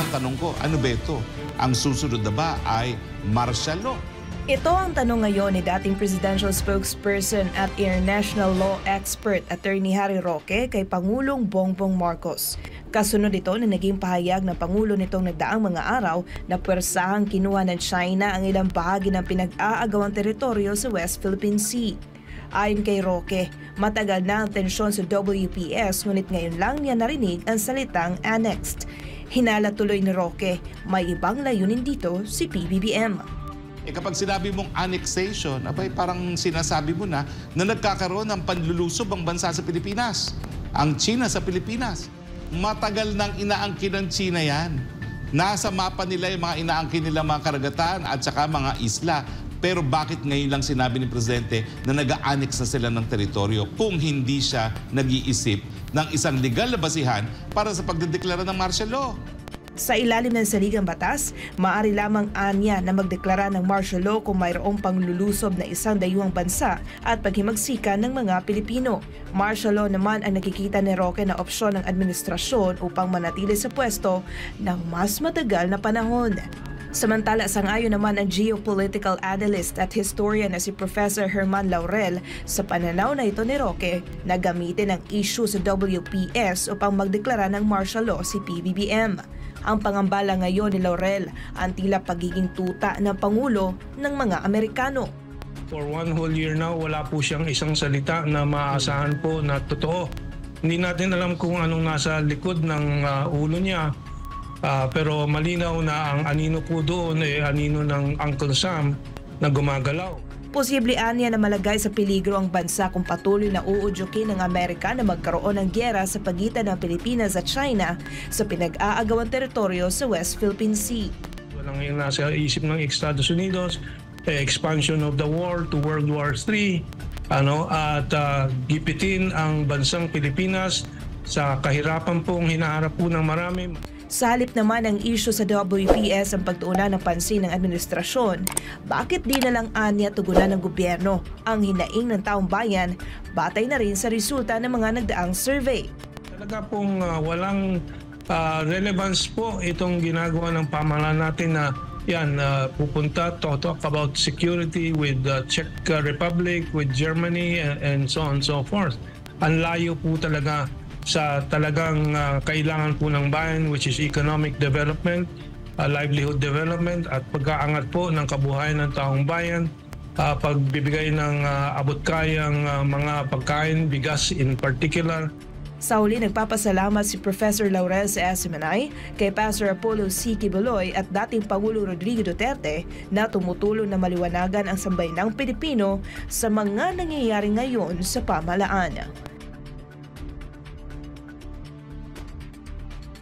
tanong ko, ano ba ito? Ang susunod na ba ay martial law? Ito ang tanong ngayon ni dating presidential spokesperson at international law expert Attorney Harry Roque kay Pangulong Bongbong Marcos. Kasunod ito na naging pahayag ng Pangulo nitong nagdaang mga araw na puwersahang kinuha ng China ang ilang bahagi ng pinag-aagawang teritoryo sa West Philippine Sea. Ayon kay Roque, matagal na ang tensyon sa WPS ngunit ngayon lang niya narinig ang salitang annexed. Hinala tuloy ni Roque, may ibang layunin dito si PBBM. Kapag sinabi mong annexation, abay parang sinasabi mo na nagkakaroon ng panlulusob ang bansa sa Pilipinas. Ang China sa Pilipinas. Matagal nang inaangkin ng China yan. Nasa mapa nila yung mga inaangkin nila mga karagatan at saka mga isla. Pero bakit ngayon lang sinabi ni Presidente na nag-a-annex na sila ng teritoryo kung hindi siya nag-iisip ng isang legal na basihan para sa pagdedeklara ng martial law? Sa ilalim ng saligang batas, maaari lamang anya na magdeklara ng martial law kung mayroong panglulusob na isang dayuhang bansa at paghimagsikan ng mga Pilipino. Martial law naman ang nakikita ni Roque na opsyon ng administrasyon upang manatili sa pwesto ng mas matagal na panahon. Samantala, sangayon naman ang geopolitical analyst at historian na si Professor Herman Laurel sa pananaw na ito ni Roque na gamitin ang issue sa WPS upang magdeklara ng martial law si PBBM. Ang pangambala ngayon ni Laurel ang tila pagiging tuta ng Pangulo ng mga Amerikano. For one whole year now, wala po siyang isang salita na maaasahan po na totoo. Hindi natin alam kung anong nasa likod ng ulo niya. Pero malinaw na ang anino po doon ay anino ng Uncle Sam na gumagalaw. Posible anya na malagay sa peligro ang bansa kung patuloy na uudyukin ng Amerika na magkaroon ng gyera sa pagitan ng Pilipinas at China sa pinag-aagawang teritoryo sa West Philippine Sea. Walang yung nasa isip ng Estados Unidos, expansion of the war to World War III, at gipitin ang bansang Pilipinas sa kahirapan pong hinaharap po ng marami. Sa halip naman ang issue sa WPS ang pagtuunan ng pansin ng administrasyon, bakit di na lang anya tugunan ng gobyerno ang hinaing ng taong bayan batay na rin sa resulta ng mga nagdaang survey? Talaga pong walang relevance po itong ginagawa ng pamahalaan natin na pupunta to talk about security with the Czech Republic, with Germany and so on and so forth. Ang layo po talaga sa talagang kailangan po ng bayan, which is economic development, livelihood development at pag-aangat po ng kabuhayan ng taong bayan, pagbibigay ng abot-kayang mga pagkain, bigas in particular. Sa huli, nagpapasalamat si Professor Laurel sa SMNI kay Pastor Apollo C. Quiboloy at dating Pangulong Rodrigo Duterte na tumutulong na maliwanagan ang sambayanang Pilipino sa mga nangyayari ngayon sa pamahalaan.